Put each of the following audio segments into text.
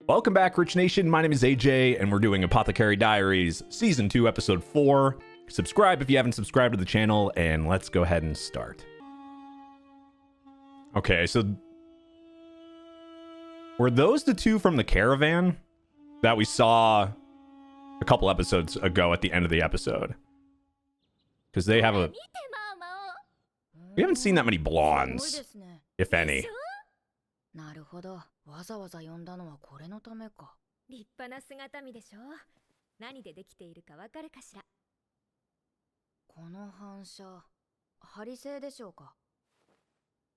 Welcome back, Rich Nation. My name is AJ, and we're doing Apothecary Diaries, Season 2, Episode 4. Subscribe if you haven't subscribed to the channel, and let's go ahead and start. Okay, so... were those the two from the caravan that we saw a couple episodes ago at the end of the episode? Because they have a... we haven't seen that many blondes, if any. なるほど。わざわざ呼んだのはこれのためか。立派な姿見でしょ。何でできているかわかるかしら。この反射、ハリセイでしょうか。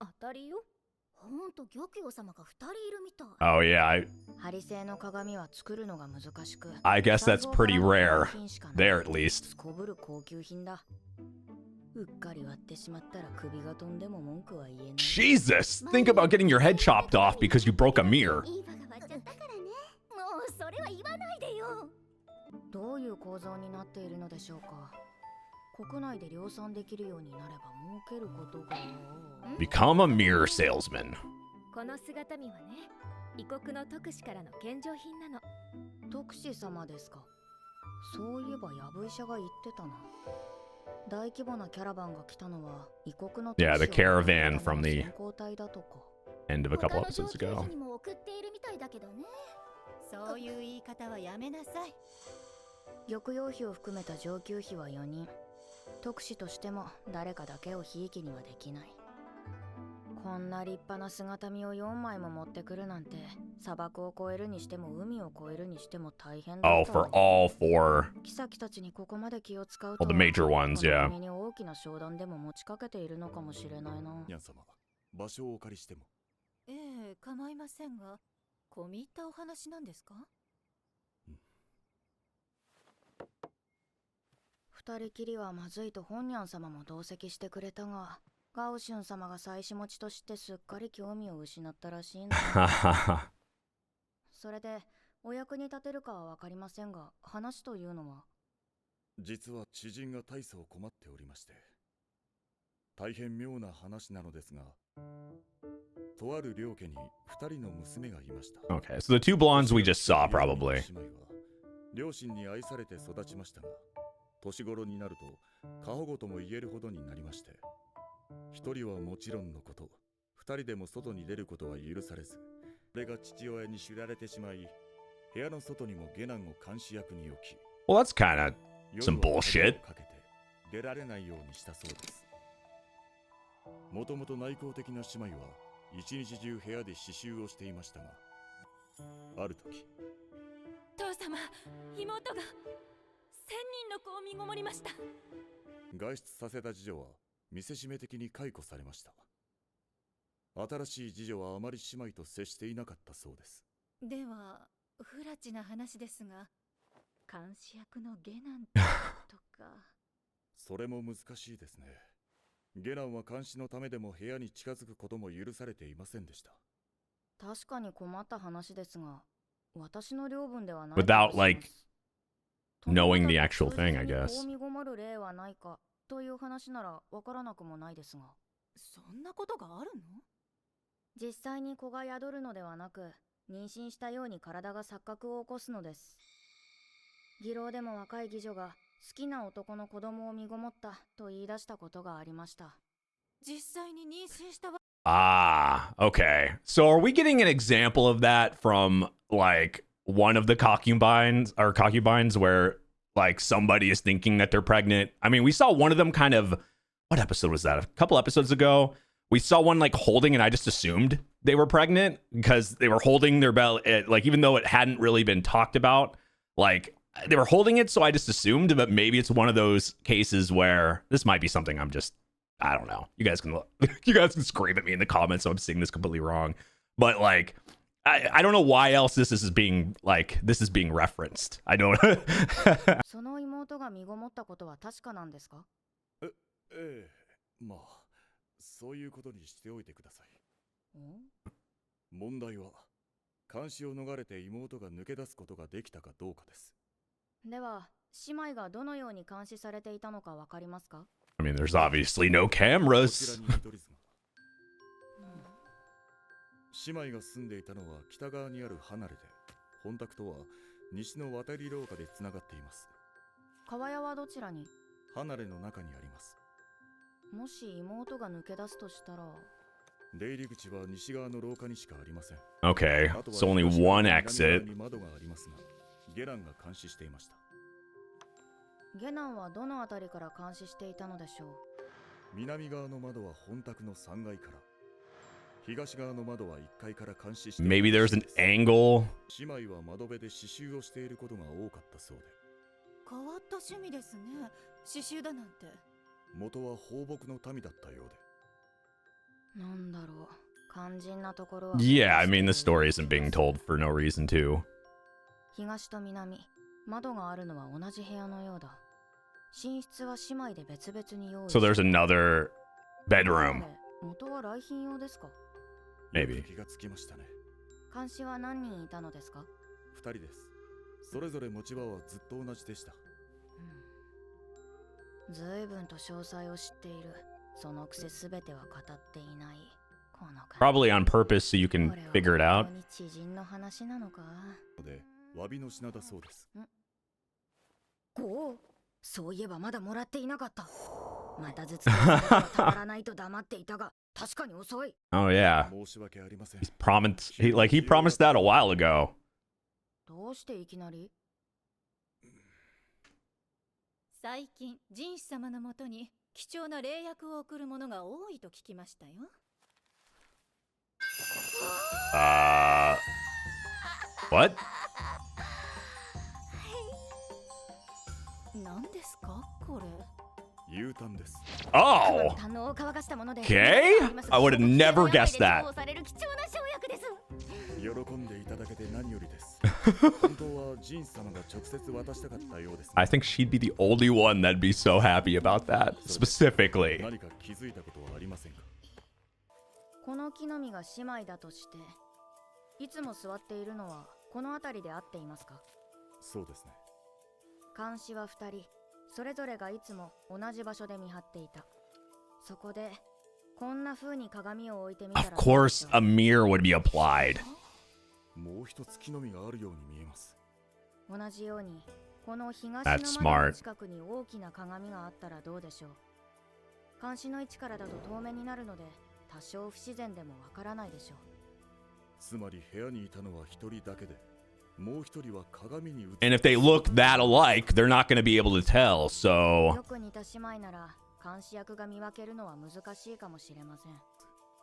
当たりよ。ほんと玉葉様が2人いるみたい。 Oh yeah, ハリセイの鏡は作るのが難しく。 I guess that's pretty rare. There at least. すこぶる高級品だ。うっかり割ってしまったら首が飛んでも文句は言えない。 Jesus! Think about getting your head chopped off because you broke a mirror. いい場が割っちゃったからね。もうそれは言わないでよ。どういう構造になっているのでしょうか。国内で量産できるようになれば儲けることが。 Become a mirror salesman. この姿見はね、異国の特使からの献上品なの。特使様ですか。そういえばヤブ医者が言ってたな。大規模なキャラバンが来たのは異国の Yeah, the caravan from the 先行隊だとか。 end of a couple episodes ago. 他の上級者にも送っているみたいだけどね。そういう言い方はやめなさい。玉葉妃を含めた上級妃は4人。特使としても誰かだけをひいきにはできない。こんな立派な姿見を4枚も持ってくるなんて、砂漠を越えるにしても海を越えるにしても大変だ。 Oh, for all four. 妃たちにここまで気を使う All the major ones, yeah. に大きな商談でも持ちかけているのかもしれないな。ニャン様、場所をお借りしても。ええ、構いませんが、込み入ったお話なんですか？二人きりはまずいと本ニャン様も同席してくれたが、ガオシュン様が妻子持ちとしてすっかり興味を失ったらしいんだ。それでお役に立てるかはわかりませんが、話というのは。実は知人が大層困っておりまして、大変妙な話なのですが、とある領家に2人の娘がいました。 Okay, so the two blondes we just saw, probably. 姉妹は両親に愛されて育ちましたが、年頃になると過保護とも言えるほどになりまして、一人はもちろんのこと、二人でも外に出ることは許されず、それが父親に知られてしまい、部屋の外にも下男を監視役に置き、 Well, that's kind of some 夜は bullshit. 鍵をかけて出られないようにしたそうです。もともと内向的な姉妹は一日中部屋で刺繍をしていましたが、ある時、父様、妹が1000人の子を身ごもりました。外出させた次女は見せしめ的に解雇されました。新しい次女はあまり姉妹と接していなかったそうです。では、不埒な話ですが、監視役の下男とか。それも難しいですね。下男は監視のためでも部屋に近づくことも許されていませんでした。確かに困った話ですが、私の領分ではない。 Without, like, knowing the actual thing, I guess. 子を身ごもる例はないかという話ならわからなくもないですが。そんなことがあるの？実際に子が宿るのではなく、妊娠したように体が錯覚を起こすのです。義郎でも若い妓女が好きな男の子供を身ごもったと言い出したことがありました。実際に妊娠したわ。 Ah, okay. So are we getting an example of that from, like, one of the concubines where, like, somebody is thinking that they're pregnant? I mean, we saw one of them kind of, what episode was that? A couple episodes ago. We saw one, like, holding, and I just assumed they were pregnant because they were holding their belly, like, even though it hadn't really been talked about, like, they were holding it, so I just assumed, but maybe it's one of those cases where this might be something I'm just, I don't know. You guys can scream at me in the comments, so I'm seeing this completely wrong. But, like, I don't know why else this is being referenced. I don't. その妹が身ごもったことは確かなんですか？ええ、まあ、そういうことにしておいてください。問題は、監視を逃れて妹が抜け出すことができたかどうかです。では、姉妹がどのように監視されていたのかわかりますか？ I mean, there's obviously no cameras. 姉妹が住んでいたのは北側にある離れで、本宅とは西の渡り廊下でつながっています。川屋はどちらに？離れの中にあります。もし妹が抜け出すとしたら。出入り口は西側の廊下にしかありません。 Okay, あとは so only 東側 one の南側 exit. に窓がありますが、ゲランが監視していました。ゲナンはどのあたりから監視していたのでしょう？南側の窓は本宅の3階から、東側の窓は1階から監視していました。 Maybe there's an angle. 姉妹は窓辺で刺繍をしていることが多かったそうで、変わった趣味ですね。刺繍だなんて。元は放牧の民だったようで。なんだろう、肝心なところは。 Yeah, I mean, the story isn't being told for no reason, too. 東と南、窓があるのは同じ部屋のようだ。寝室は姉妹で別々に用意。 So there's another bedroom. 元は来賓用ですか？ Maybe. よく気がつきましたね。監視は何人いたのですか2人です。それぞれ持ち場はずっと同じでした。ずいぶんと詳細を知っている。そのくせすべては語っていない。この感じ。 Probably on purpose so you can figure it out. これは本当に知人の話なのか？で、詫びの品だそうです。こう、そういえばまだもらっていなかった。また頭痛がたまらないと黙っていたが、確かに遅い。 Oh, yeah. 申し訳ありません。 He promised that a while ago. どうしていきなり？最近ジンシ様のもとに貴重な霊薬を送る者が多いと聞きましたよ。What? 何ですかこれ。U ターンです。 Oh, 堪能を乾かしたもので。 okay. I would have never guessed that. される貴重な生薬です。喜んでいただけて何よりです。本当はジン様が直接渡したかったようです。 I think she'd be the only one that'd be so happy about that, specifically. 何か気づいたことはありませんか？この木の実が姉妹だとして、いつも座っているのはこの辺りで合っていますか？そうですね。監視は2人、それぞれがいつも同じ場所で見張っていた。そこで、こんな風に鏡を置いてみたら。 Of course, a mirror would be applied. もう一つ木の実があるように見えます。同じように、この東 That's の窓の smart. 近くに大きな鏡があったらどうでしょう。監視の位置からだと遠目になるので、多少不自然でもわからないでしょう。つまり部屋にいたのは一人だけで、もう一人は鏡に映って And if they look that alike, they're not going to be able to tell, so. よく似た姉妹なら、監視役が見分けるのは難しいかもしれません。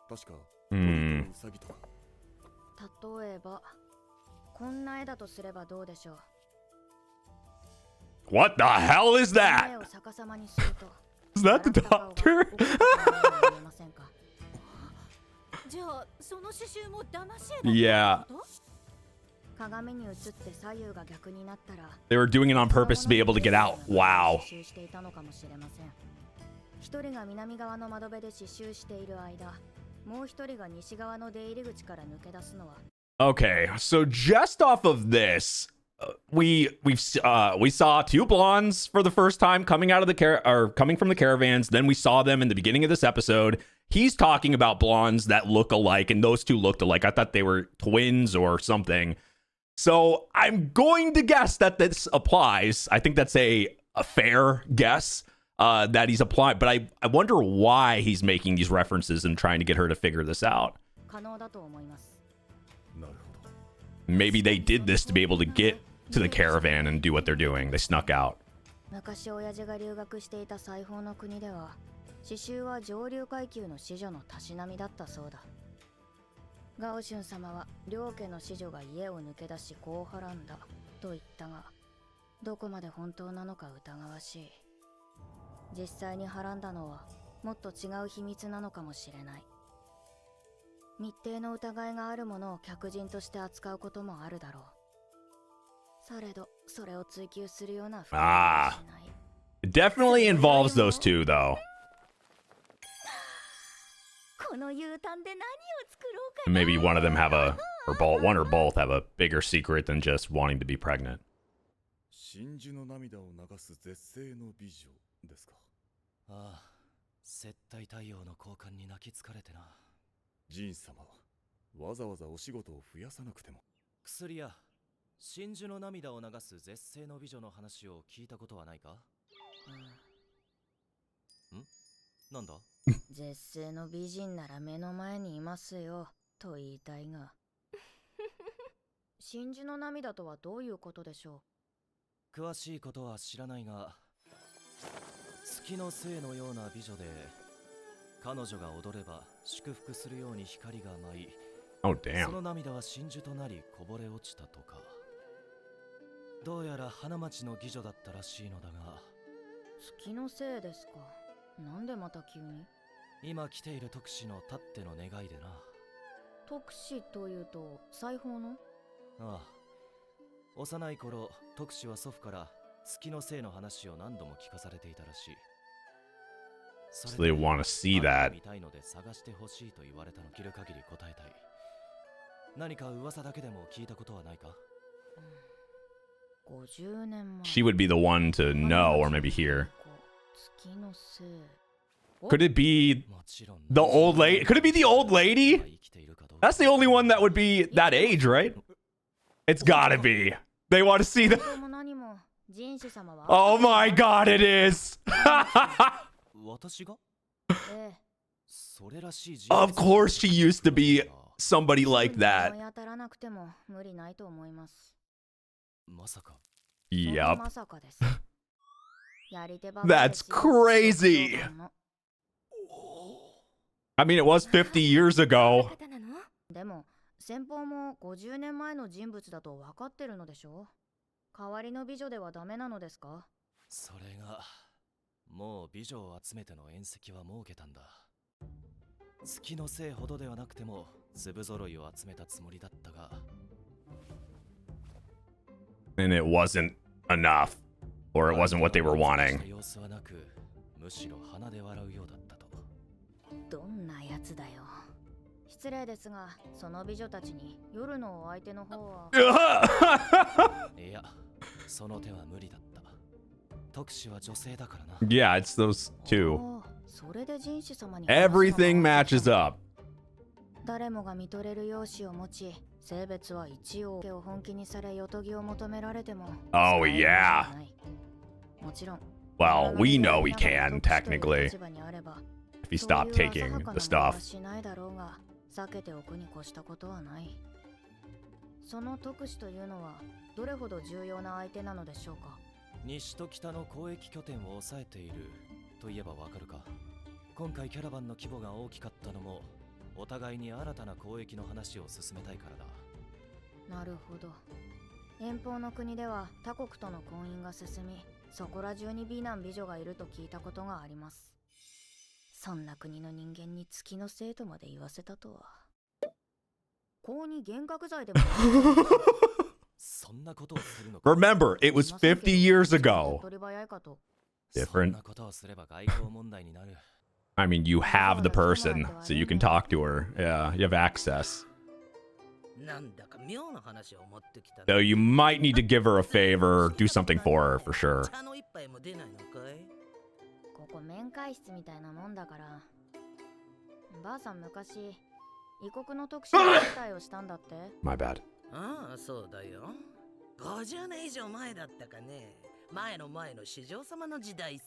確か、Hmm. ウサギとか。例えば、こんな絵だとすればどうでしょう。 What the hell is 絵 that? を逆さまにすると。 Is that the 笑った顔が doctor? 怒った顔に見えませんか？じゃあその刺繍も騙し絵だった Yeah. ってこと？鏡に映って左右が逆になったら、 They were doing it on purpose to be able to get out. Wow. 刺繍していたのかもしれません。一人が南側の窓辺で刺繍している間、もう一人が西側の出入り口から抜け出すのは。 Okay, so just off of this, we saw two blondes for the first time coming out of the coming from the caravans. Then we saw them in the beginning of this episode. He's talking about blondes that look alike, and those two looked alike. I thought they were twins or something. So I'm going to guess that this applies. I think that's a fair guess that he's applying. But I wonder why he's making these references and trying to get her to figure this out. 可能だと思います。なるほど。 Maybe they did this to be able to get to the caravan and do what they're doing. They snuck out. 昔親父が留学していた西方の国では、刺繍は上流階級の子女のたしなみだったそうだ。ガオシュン様は両家の子女が家を抜け出しこうはらんだと言ったが、どこまで本当なのか疑わしい。実際にはらんだのはもっと違う秘密なのかもしれない。密偵の疑いがあるものを客人として扱うこともあるだろう。されどそれを追求するようなふうにはしない。 It definitely involves those two, though. この U ターンで何を作ろうか And な。 maybe one of them have a, or both, one or both have a bigger secret than just wanting to be pregnant. 真珠の涙を流す絶世の美女ですか。ああ、接待太陽の交換に泣きつかれてな。ジン様、わざわざお仕事を増やさなくても。薬や真珠の涙を流す絶世の美女の話を聞いたことはないか？なんだ？絶世の美人なら目の前にいますよと言いたいが真珠の涙とはどういうことでしょ詳しいことは知らないが、月の星のような美女で、彼女が踊れば祝福するように光が舞い、Oh そ damn. の涙は真珠となりこぼれ落ちたとか。どうやら花町の妓女だったらしいのだが、う。月のせいですか。なんでまた急に？今来ている特使のたっての願いでな。特使というと裁縫の？ああ、幼い頃特使は祖父から月のせいの話を何度も聞かされていたらしい。 So they want to see that. 見たいので探してほしいと言われたの。切る限り答えたい。何か噂だけでも聞いたことはないか50年前。 She would be the one to know or maybe hear. 月のせい。 Could it be もちろん the old lady? Could it be the old lady? 生きているかどうか。 That's the only one that would be that age, right? It's gotta be. They want to see the. どうも何も人種様は Oh my god, it is. 私がええ。それらしい人 Of course, she used to be somebody like 思 that. い当たらなくても無理ないと思います。まさか。そんな Yep. まさかです。やり手ばかりで That's crazy. 仕事の I mean, it was 50 years ago. 方なの？でも先方も50年前の人物だと分かってるのでしょ？代わりの美女ではダメなのですか？それがもう美女を集めての宴席は設けたんだ。月のせいほどではなくても粒揃いを集めたつもりだったが、 And it wasn't enough. Or it wasn't what they were wanting. 様子はなく、むしろ鼻で笑うようだったと。どんなやつだよ。失礼ですが、その美女たちに夜のお相手の方は。いや、その手は無理だった。特使は女性だからな。Yeah, it's those two. おーそれで人種様に Everything matches up. 誰もが見とれる容姿を持ち、性別は一応本気にされ、よとぎを求められても。 Oh, 使える yeah. ことはないもちろん。 Well, we know we can, 特使という technically, 立場にあれば if you そう stop いう taking 浅はかな the ものは stuff. しないだろうが、避けておくに越したことはない。その特使というのはどれほど重要な相手なのでしょうか？西と北の交易拠点を抑えていると言えばわかるか。今回キャラバンの規模が大きかったのも、お互いに新たな交易の話を進めたいからだ。なるほど。遠方の国では他国との婚姻が進み、そこら中に美男美女がいると聞いたことがあります。そんな国の人間に月のせいとまで言わせたとは。公に幻覚罪でもそんなことをするのか。 Remember, it was 50 years ago. 取り早いかと。そん Different. なことをすれば外交問題になる。 I mean, you have the person, so you can talk to her. Yeah, you have access. なんだか妙な話を持ってきた。 Though you might need to give her a favor, do something for her for sure. 茶の一杯も出ないのかい？ここ面会室みたいなもんだから。ばあさん昔、異国の特殊な舞台をしたんだって。 My bad. ああ、そうだよ。50年以上前だったかね。前の市場様の時代さ。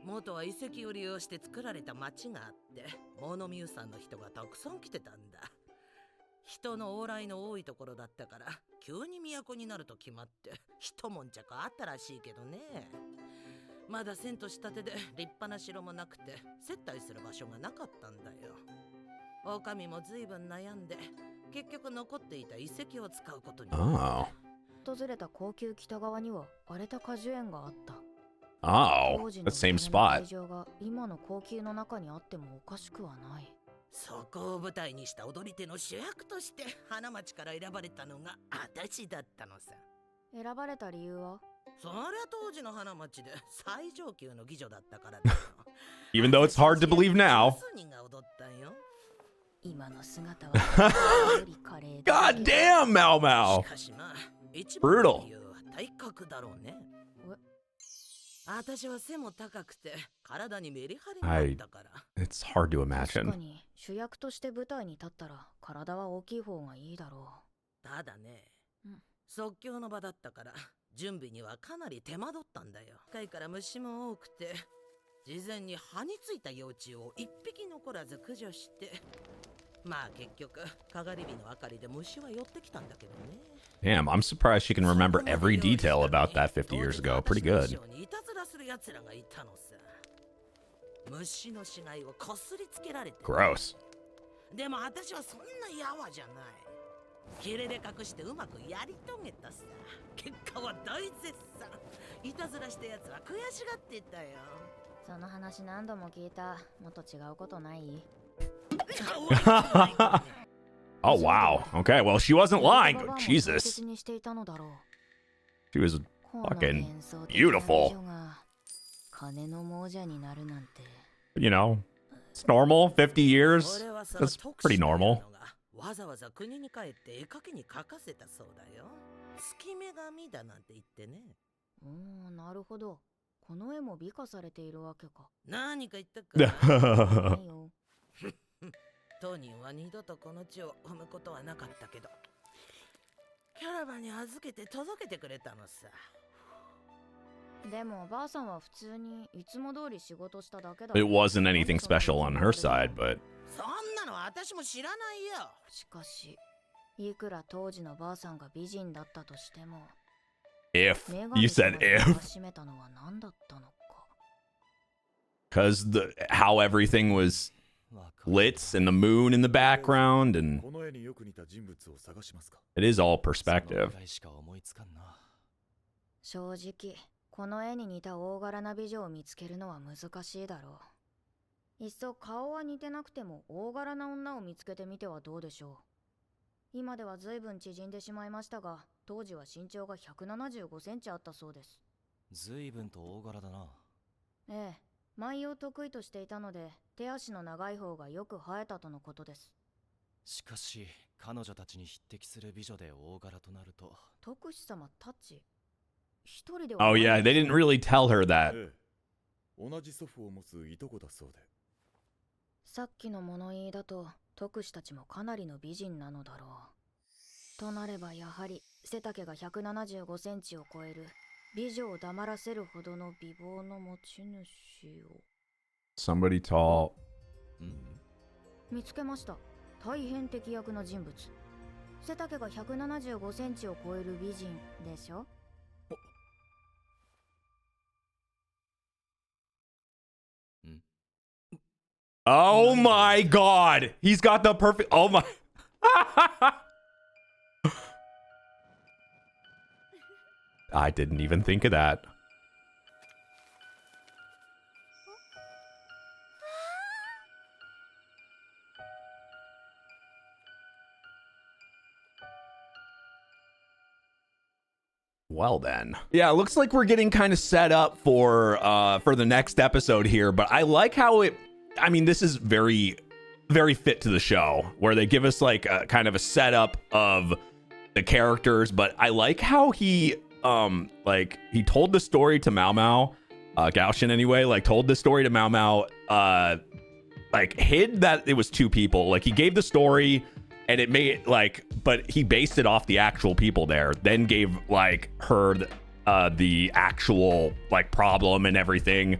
元は遺跡を利用して作られた町があって、物見湯山の人がたくさん来てたんだ。人の往来の多いところだったから、急に都になると決まって、一悶着あったらしいけどね。まだ遷都したてで立派な城もなくて、接待する場所がなかったんだよ。お上も随分悩んで、結局残っていた遺跡を使うことに。 Oh. 訪れた高級北側には荒れた果樹園があった。 Oh, 当時の the same 日本の会 spot. 場が今の高級の中にあってもおかしくはない。そこを舞台にした踊り手の主役として花町から選ばれたのが私だったのさ。選ばれた理由は？そりゃ当時の花町で最上級の妓女だったからだよ。Even though it's hard to believe now. 数人が踊ったんよ。今の姿はより華麗だ God damn, Mau Mau. しかしな、一番の理由は体格だろうね。私は背も高くて体にメリハリがあったから。It's hard to 確か imagine. に主役として舞台に立ったら体は大きい方がいいだろただね、うん即興の場だったから準備にはかなり手間取ったんだよ。貝から虫も多くて、事前に葉についた幼虫を一匹残らず駆除して、まあ結局かがり火の明かりで虫は寄ってきたんだけどね。 Damn, I'm surprised she can remember every detail about that 50 years ago. Pretty good. いたずらする奴らがいたのさ。虫の死骸をこすりつけられて。 Gross. でも私はそんなやわじゃない。キレで隠してうまくやり遂げたさ。結果は大絶賛。いたずらしたやつは悔しがってたよ。その話何度も聞いた。もっと違うことない？ Oh, wow. Okay, well, she wasn't lying. Jesus. She was fucking beautiful. You know, it's normal. 50 years. That's pretty normal. わざわざ国に帰って絵描きに描かせたそうだよ。月女神だなんて言ってね。なるほど。この絵も美化されているわけか。何か言ったか。当人は二度とこの地を踏むことはなかったけど、キャラバンに預けて届けてくれたのさ。でもばあさんは普通にいつも通り仕事しただけだ。 It wasn't anything special on her side, but そんなの私も知らないよ。しかし、いくら当時のばあさんが美人だったとしても、 if you said if, 閉めたのは何だったのか。 because how everything was lit and the moon in the background, and この絵によく似た人物を探しますか？ it is all perspective. 正直、この絵に似た大柄な美女を見つけるのは難しいだろう。いっそ顔は似てなくても大柄な女を見つけてみてはどうでしょう。今では随分縮んでしまいましたが、当時は身長が175センチあったそうです。随分と大柄だな。ええ、舞を得意としていたので、手足の長い方がよく生えたとのことです。しかし、彼女たちに匹敵する美女で大柄となると。特使様たち。一人では。 Oh yeah, they didn't really tell her that. ええ、同じ祖父を持ついとこだそうで。さっきの物言いだと、特使たちもかなりの美人なのだろう。となればやはり、背丈が175センチを超える、美女を黙らせるほどの美貌の持ち主を。Somebody tall. 見つけました。大変敵役の人物。背丈が175センチを超える美人でしょ？ Oh my god! He's got the perfect. Oh my. I didn't even think of that. Well then. Yeah, it looks like we're getting kind of set up for the next episode here, but I like how it, I mean, this is very, very fit to the show, where they give us like a kind of a setup of the characters, but I like how he he told the story to Mao Mao, Gaoshin anyway, like told the story to Mao Mao, like hid that it was two people. Like he gave the story and it made like, but he based it off the actual people there, then gave like her the actual like problem and everything.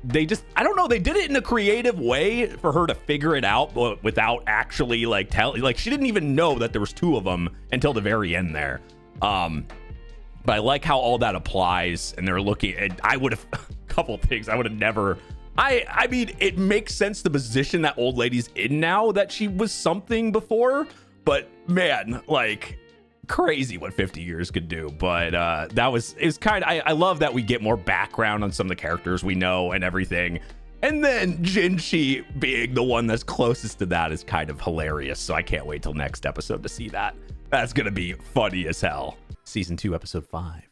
They just, I don't know, they did it in a creative way for her to figure it out, but without actually like telling, like she didn't even know that there was two of them until the very end there. But I like how all that applies, and they're looking at, I would have, a couple things I would have never, I mean, it makes sense the position that old lady's in now, that she was something before, but man, like crazy what 50 years could do. But that was, it's kind of, I love that we get more background on some of the characters we know and everything. And then Jinshi being the one that's closest to that is kind of hilarious. So I can't wait till next episode to see that. That's going to be funny as hell. Season 2, episode 5.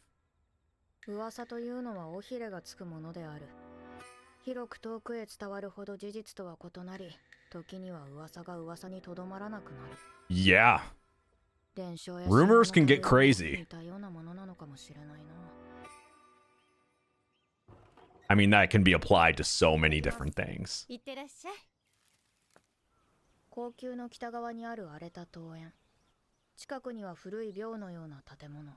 噂というのは尾ひれがつくものである。広く遠くへ伝わるほど事実とは異なり、時には噂が噂にとどまらなくなる。Yeah. Rumors can get crazy. I mean, that can be applied to so many different things. いってらっしゃい。高級の北側にある荒れた桃園。近くには古い廟のような建物、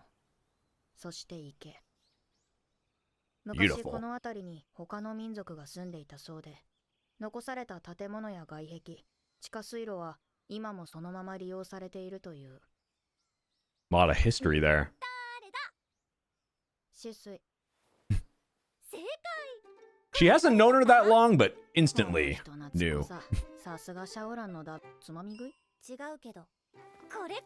そして池。昔 Beautiful. この辺りに他の民族が住んでいたそうで、残された建物や外壁、地下水路は今もそのまま利用されているという。A lot of history there. 止水。正解。 She hasn't known her that long, but この instantly 人懐っ knew. こさ。さすがシャオランのだ。つまみ食い？違うけど。これこ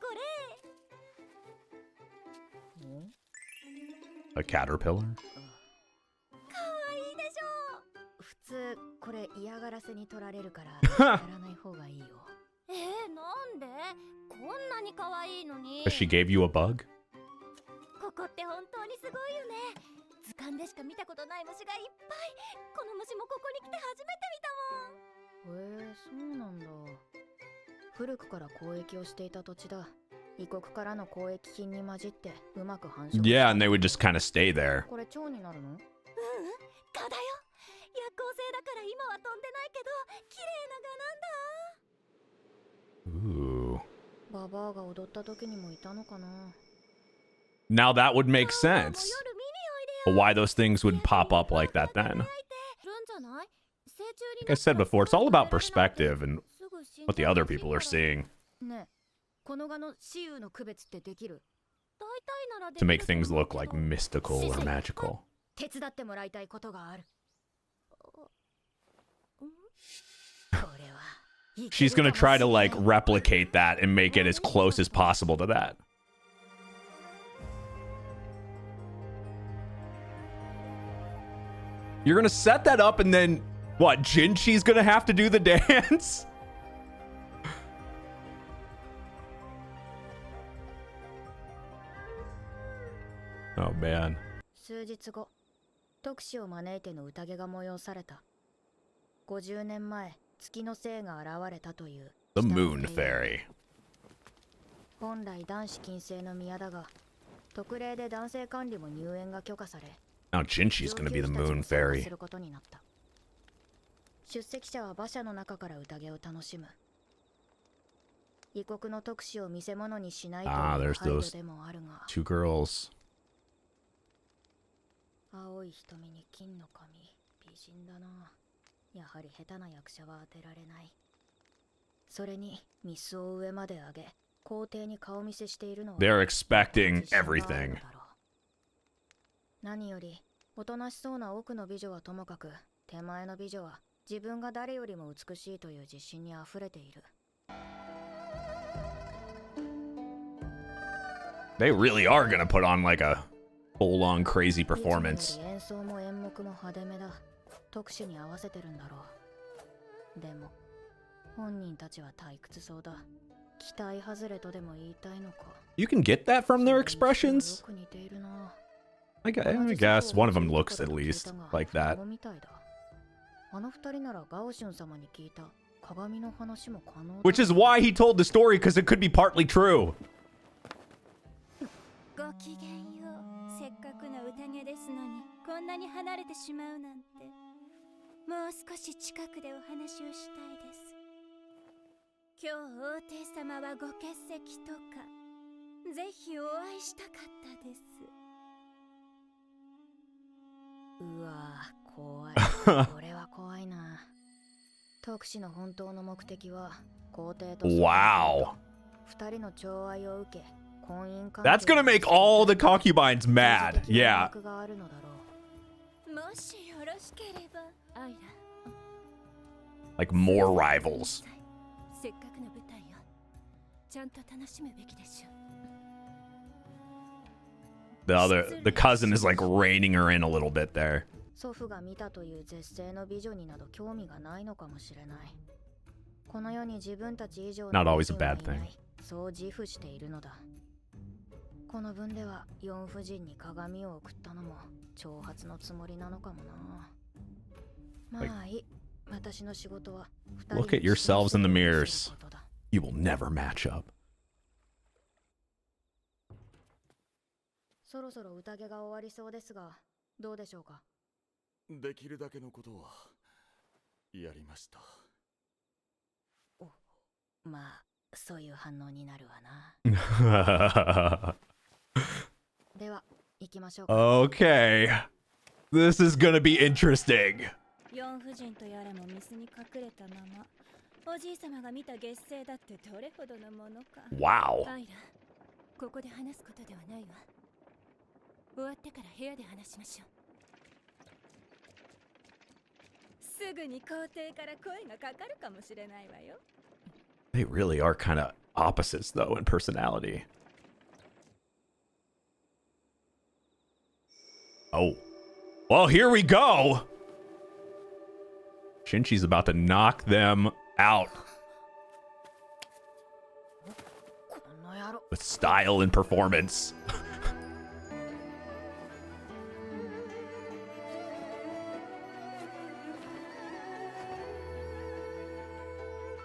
れ。ん？ A caterpillar? かわいいでしょ。普通これ嫌がらせに取られるからやらない方がいいよ。なんでこんなに可愛いのに。 But she gave you a bug? ここって本当にすごいよね。図鑑でしか見たことない虫がいっぱい。この虫もここに来て初めて見たもん。へえ、そうなんだ。古くから交易をしていた土地だ。異国からの交易品に混じってうまく繁殖。Yeah, and they would just kind of stay there. これ蝶になるの？蚊だよ。夜行性だから今は飛んでないけど綺麗な Ooh. ババアが踊った時にもいたのかな。 Now that would 蚊 make だ。 sense. 夜見においでよ。 But why those things would pop up like that then? るんじゃない？成虫に Like I said before, it's all about perspective and what the other people are seeing ねえ、この蛾の雌雄の区別ってできる？大体ならで to き make ると things 思う look け like ど。 mystical or magical. 手伝ってもらいたいことがある。これは She's gonna try to like replicate that and make it as close as possible to that. You're gonna set that up and then what? Jinchi's gonna have to do the dance? Oh man. 数日後、特使を招いての宴が催された。50年前、月の精が現れたという。 The Moon Fairy. 本来男子禁制の宮だが、特例で男性管理も入園が許可され、 Now Jinchi's gonna be the 上級 Moon 者たちも参加 Fairy. することになった。出席者は馬車の中から宴を楽しむ。異国の特使を見せ物にしないという Ah, 配 there's 慮 those でもあるが、 two girls. 青い瞳に金の髪、美人だな。やはり下手な役者は当てられない。それにミスを上まで上げ、皇帝に顔見せしているのは They're expecting 自信がある everything. のだろう。何よりおとなしそうな奥の美女はともかく、手前の美女は自分が誰よりも美しいという自信にあふれている。 They really are gonna put on like a full-on crazy いつもよ performance. り演奏も演目も派手めだ。特殊に合わせてるんだろう。でも本人たちは退屈そうだ。期待外れとでも言いたいのか。 You can get that from their expressions. よく似ているな。 I guess one of them looks at least like that. みたいだ。あの二人ならガオシュン様に聞いた鏡の話も可能だ。 Which is why he told the story, because it could be partly true. ごきげんよう。せっかくの宴ですのにこんなに離れてしまうなんて。もう少し近くでお話をしたいです。今日王帝様はご欠席とかぜひお会いしたかったです。うわぁ、怖い。これは怖いな。特使の本当の目的は皇帝と Wow. 二人の寵愛を受け、婚姻関係 That's gonna make all the concubines mad. Yeah. があるのだろう。もしよろしければ、アイラ。 Like more rivals. せっかくの舞台よ。ちゃんと楽しむべきでしょう。 The cousin is like reining her in a little bit there. 祖父が見たという絶世の美女になど興味がないのかもしれない。この世に自分たち以上 Not の always a 美人はい bad ない。そう自負しているのだ。この分では四夫人に鏡を送ったのも挑発のつもりなのかもな。まあいい。私の仕事は Look at yourselves in the mirrors. You will never match up. そろそろ宴が終わりそうですが、どうでしょうか。できるだけのことはやりました。まあそういう反応になるわな。では行きましょうか。 Okay. This is gonna be interesting. 四夫人とやらも水に隠れたまま、おじい様が見た月星だってどれほどのものか。 Wow. アイラ、ここで話すことではないわ。終わってから部屋で話しましょう。すぐに皇帝から声がかかるかもしれないわよ。 They really are kind of opposites, though, in personality. Oh. Well, here we go. Shinchi's about to knock them out この野郎。 with style and performance.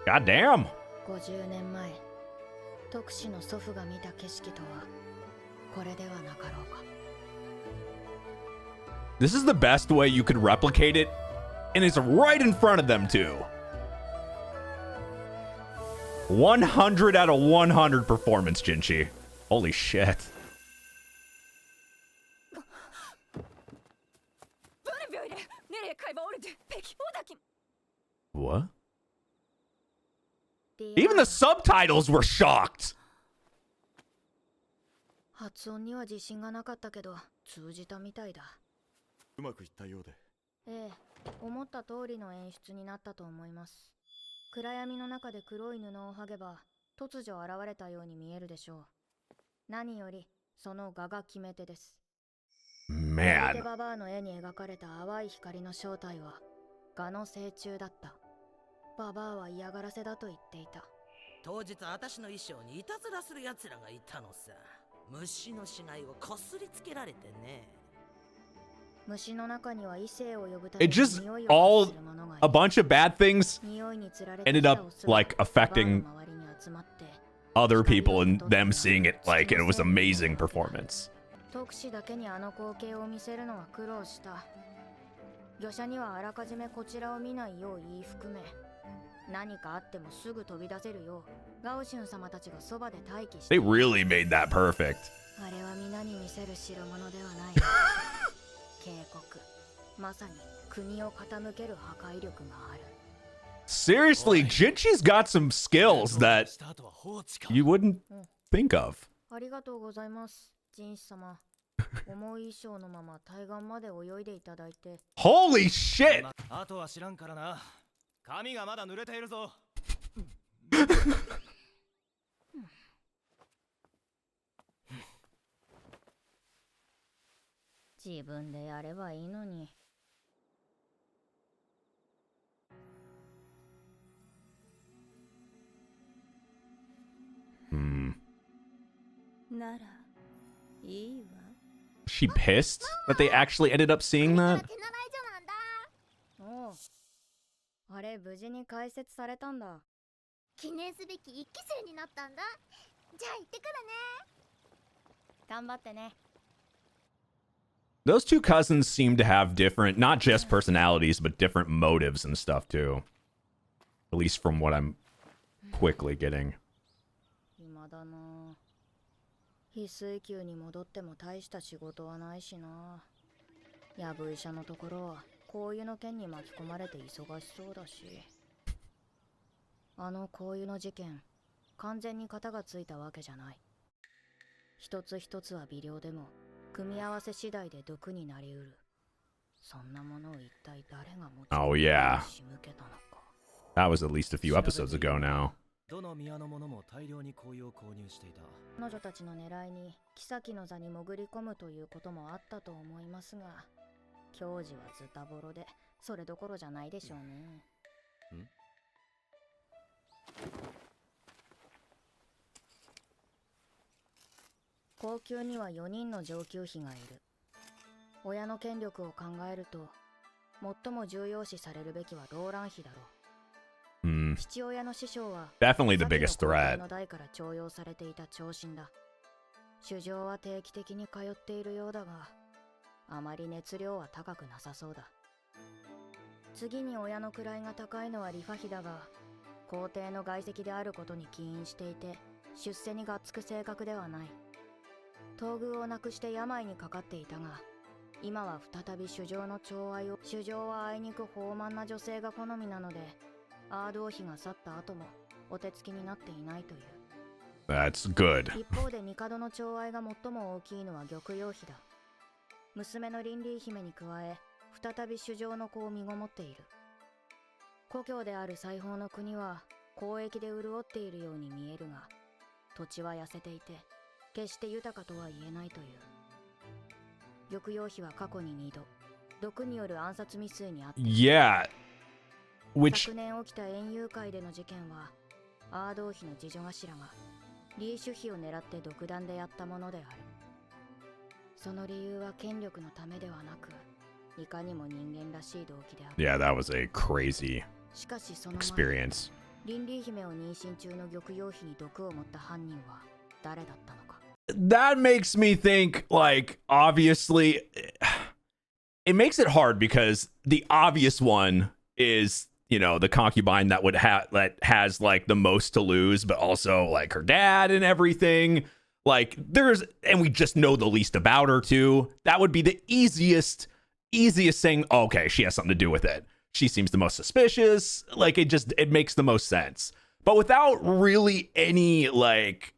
God damn. 50年前、特使の祖父が見た景色とはこれではなかろうか。 This is the best way you could replicate it, and it's right in front of them, too. 100 out of 100 performance, Jinchi. Holy shit. ブレビョイレ、ネレカイバオルデ、ペキオダキ。 What? Even the subtitles were shocked. 発音には自信がなかったけど通じたみたいだ。うまくいったようで。ええ、思った通りの演出になったと思います。暗闇の中で黒い布を剥げば突如現れたように見えるでしょう。何よりその画が決め手です。Man. テババアの絵に描かれた淡い光の正体は画の成虫だった。ババアは嫌がらせだと言っていた。当日私の衣装にいたずらする奴らがいたのさ。虫の死骸をこすりつけられてね。虫の中には異性を呼ぶため It に just 匂いを all 発するものがい a る。 bunch of bad things 匂いにつられて ended きた up オスは like affecting ババアの周りに集まって other people and them seeing it like it was amazing performance. 特使だけにあの光景を見せるのは苦労した。魚者にはあらかじめこちらを見ないよう言い含め、何かあってもすぐ飛び出せるようガオシュン様たちがそばで待機して They really made that perfect. あれは皆に見せる代物ではない。警告。まさに国を傾ける破壊力がある。 Seriously, Jinchi's got some skills that した後は放置か。 you wouldn't think of. ありがとうございます、ジンシ様。重い衣装のまま対岸まで泳いでいただいて。 Holy shit! あとは知らんからな。髪がまだ濡れているぞ。自分でやればいいのに。ならいいわ。 She pissed that they actually ended up seeing 手習 that? い所なんだ。おう。あれ無事に開設されたんだ。記念すべき1期生になったんだ。じゃあ行ってくるね。頑張ってね。 Those two cousins seem to have different, not just personalities, but different motives and stuff too. At least from what I'm quickly getting. 暇だな。翡翠宮に戻っても大した仕事はないしな。やぶ医者のところは香油の件に巻き込まれて忙しそうだし。あの香油の事件、完全に型がついたわけじゃない。一つ一つは微量でも組み合わせ次第で毒になりうる。そんなものを一体誰が持ち Oh, yeah. 仕向けたのか。 That was at least a few episodes ago now. どの宮の者も大量に香油を購入していた。彼女たちの狙いに妃の座に潜り込むということもあったと思いますが、矜持はズタボロでそれどころじゃないでしょうね。後宮には4人の上級妃がいる。親の権力を考えると最も重要視されるべきはローラン妃だろう。 Hmm. 父親の師匠は Definitely the biggest 先の皇帝 threat. の代から重用されていた長身だ。主上は定期的に通っているようだが、あまり熱量は高くなさそうだ。次に親の位が高いのはリファ妃だが、皇帝の外籍であることに起因していて、出世にがっつく性格ではない。東宮をなくして病にかかっていたが、今は再び主上の寵愛を。主上はあいにく豊満な女性が好みなので、アード王妃が去った後もお手つきになっていないという。That's good. 一方で帝の寵愛が最も大きいのは玉葉妃だ。娘のリンリー姫に加え、再び主上の子を身ごもっている。故郷である西方の国は交易で潤っているように見えるが、土地は痩せていて決して豊かとは言えないという。玉葉妃は過去に2度毒による暗殺未遂にあって、Yeah. Which 昨年起きた園遊会での事件はアード王妃の次女頭がリーシュ妃を狙って独断でやったものである。その理由は権力のためではなく、いかにも人間らしい動機である。 yeah, that was a crazy しかしその前、 experience. リンリー姫を妊娠中の玉葉妃に毒を持った犯人は誰だったのか。 That makes me think, like, obviously, it makes it hard because the obvious one is, you know, the concubine that has like the most to lose, but also like her dad and everything. Like, and we just know the least about her too. That would be the easiest saying, okay, she has something to do with it. She seems the most suspicious. Like, it makes the most sense. But without really any, like,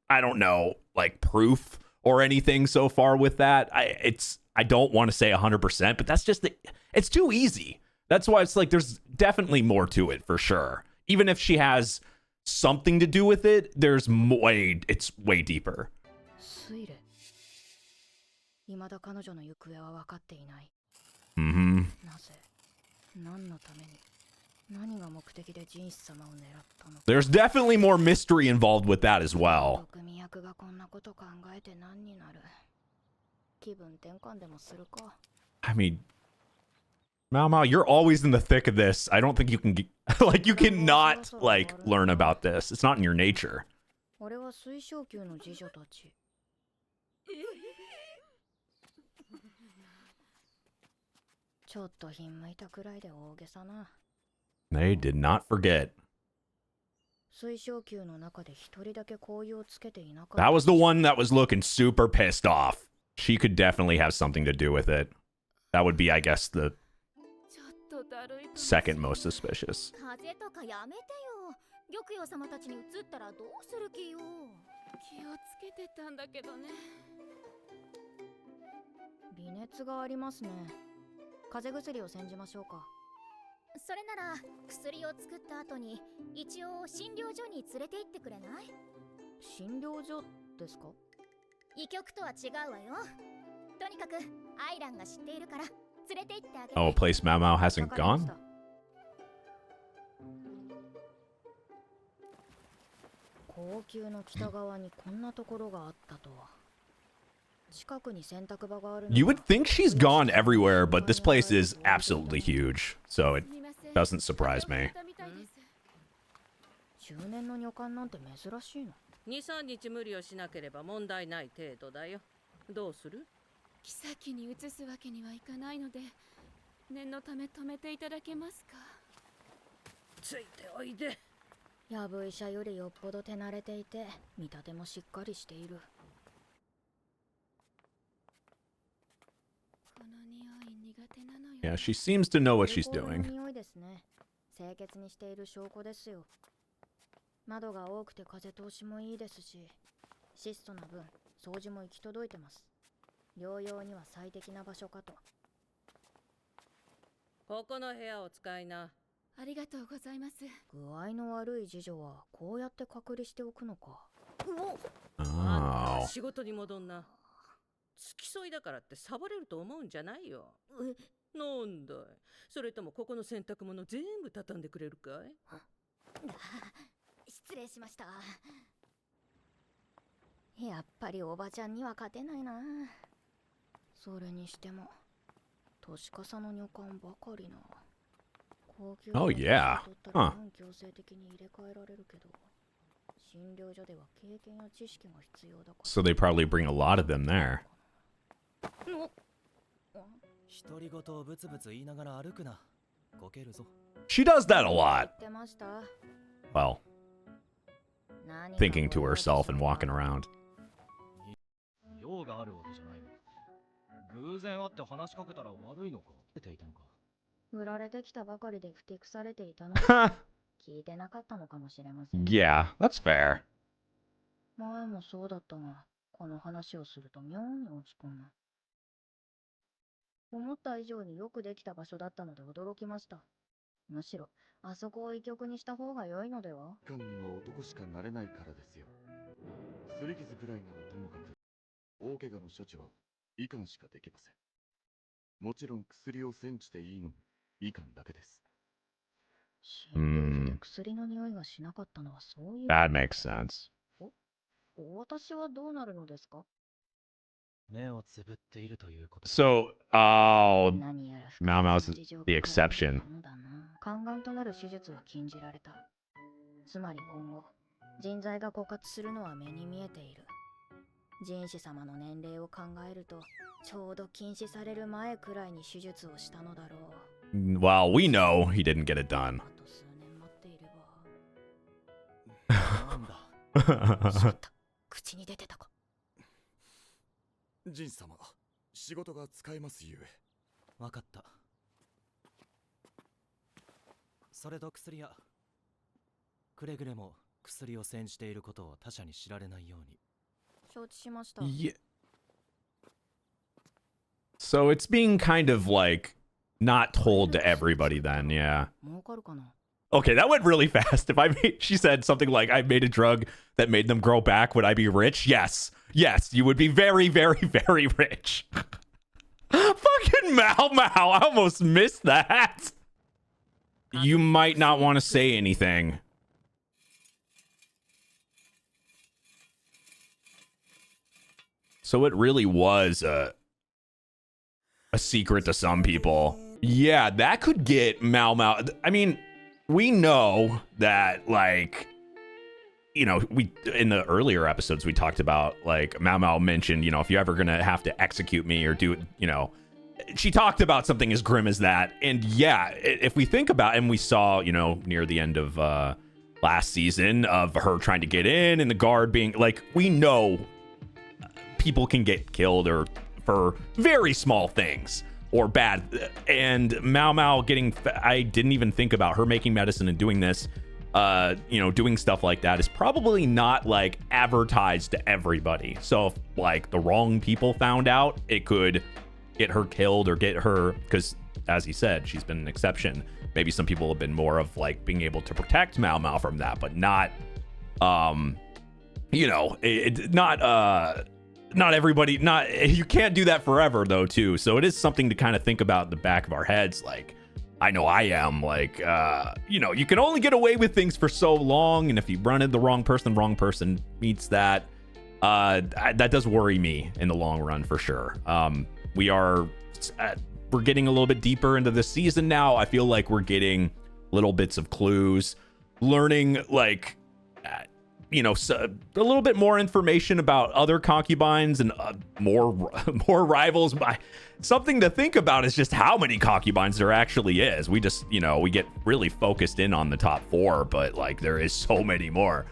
I don't know, like proof or anything so far with that. I don't want to say 100%, but that's just it's too easy. That's why it's like there's definitely more to it for sure. Even if she has something to do with it, it's way deeper. 推理。未だ彼女の行方は分かっていない。 Mm-hmm. なぜ、何のために、何が目的でジンス様を狙ったのか。 There's definitely more mystery involved with that as well. 毒味役がこんなこと考えて何になる。気分転換でもするか。 I mean, Mao, you're always in the thick of this. I don't think you can like you cannot like learn about this. It's not in your nature. 俺は水晶宮の次女たち。ちょっとひんむいたくらいで大げさな。 They did not forget. 水晶宮の中で一人だけ紅葉をつけていなかった。 That was the one that was looking super pissed off. She could definitely have something to do with it. That would be, I guess, the ちょっとだるいかもし second most suspicious. 風邪とかやめてよ。玉葉様たちに移ったらどうする気よ。気をつけてたんだけどね。微熱がありますね。風邪薬を煎じましょうか。それなら薬を作った後に一応診療所に連れて行ってくれない？診療所ですか？医局とは違うわよ。とにかくアイランが知っているから連れて行ってあげて。 Oh, a place Mao Mao hasn't わかりまし gone? た。高級の北側にこんなところがあったとは。近くに洗濯場があるのは。 You would think she's gone everywhere, but this place is absolutely huge, so it すみません。 doesn't surprise me. 風邪をひいたみたいです。中年の女官なんて珍しいの。2、3日無理をしなければ問題ない程度だよ。どうする？妃に移すわけにはいかないので、念のため止めていただけますか？ついておいで。やぶ医者よりよっぽど手慣れていて、見立てもしっかりしている。この匂い苦手なのよ。 Yeah, she seems to know what she's アルコールの doing. 匂いですね。清潔にしている証拠ですよ。窓が多くて風通しもいいですし、質素な分、掃除も行き届いてます。療養には最適な場所かと。ここの部屋を使いな。ありがとうございます。具合の悪い次女はこうやって隔離しておくのか。あん Oh. た仕事に戻んな。付き添いだからってサボれると思うんじゃないよ。なんだい。それともここの洗濯物全部畳んでくれるかい？失礼しました。やっぱりおばちゃんには勝てないな。それにしても、年かさの女官ばかりな。高級 Oh, yeah. Huh. 強制的に入れ替えられるけど、診療所では経験や知識が必要だから。 So they probably bring a lot of them there. 独り言をブツブツ言いながら歩くな。こけるぞ。 She does that a lot. 言ってました。 Well, 何か thinking to herself and walking around. 用があるわけじゃないの。偶然会って話しかけたら悪いのか。出ていたのか。振られてきたばかりでふてくされていたの。聞いてなかったのかもしれません。 Yeah, that's fair. 前もそうだったが、この話をすると妙に落ち込む。思った以上によくできた場所だったので驚きました。むしろ、あそこを医局にした方が良いのでは？官には男しかなれないからですよ。擦り傷くらいならともかく、大怪我の処置は医官しかできません。もちろん薬を煎じていいのも医官だけです。心臓で薬の匂いがしなかったのはそういう。 That makes sense. 私はどうなるのですか？目をつぶっているということ。 So, oh, 何やら Mau Mau's 深い事情が the exception. あるのだな。肝がんとなる手術は禁じられた。つまり今後、人材が枯渇するのは目に見えている。人士様の年齢を考えると、ちょうど禁止される前くらいに手術をしたのだろう。 Well, we know he didn't get it done. あと数年待っていれば。なんだ。しまった口に出てたか。ジン様、仕事が使えますゆえ。わかった。それと薬屋。くれぐれも薬を煎じていることを他者に知られないように。承知しました。 Yeah. So it's being kind of like not told to everybody then, yeah. 儲かるかな。 Okay, that went really fast. If I made, she said something like, I made a drug that made them grow back, would I be rich? Yes. Yes, you would be very, very, very rich. Fucking Mau Mau. I almost missed that. You might not want to say anything. So it really was a secret to some people. Yeah, that could get Mau Mau. I mean, we know that, like, you know, we in the earlier episodes we talked about, like, Mau Mau mentioned, you know, if you're ever gonna have to execute me or do, you know, she talked about something as grim as that. And yeah, if we think about, and we saw, you know, near the end of last season of her trying to get in and the guard being like, we know people can get killed or for very small things or bad. And Mau Mau getting, I didn't even think about her making medicine and doing this, you know, doing stuff like that is probably not like advertised to everybody. So if like the wrong people found out, it could get her killed or get her, because as he said, she's been an exception. Maybe some people have been more of like being able to protect Mau Mau from that, but not, you know, not everybody, not, you can't do that forever though too. So it is something to kind of think about in the back of our heads. Like, I know I am, like, you know, you can only get away with things for so long, and if you run into the wrong person meets that, that does worry me in the long run for sure. We're getting a little bit deeper into the season now. I feel like we're getting little bits of clues, learning, like, you know, a little bit more information about other concubines and more rivals. Something to think about is just how many concubines there actually is. We just, you know, we get really focused in on the top 4, but like there is so many more.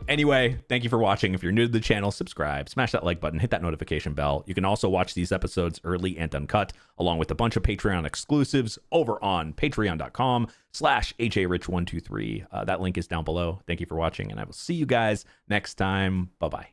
Anyway, thank you for watching. If you're new to the channel, subscribe, smash that like button, hit that notification bell. You can also watch these episodes early and uncut, along with a bunch of Patreon exclusives over on patreon.com/HARich123. That link is down below. Thank you for watching, and I will see you guys next time. Bye-bye.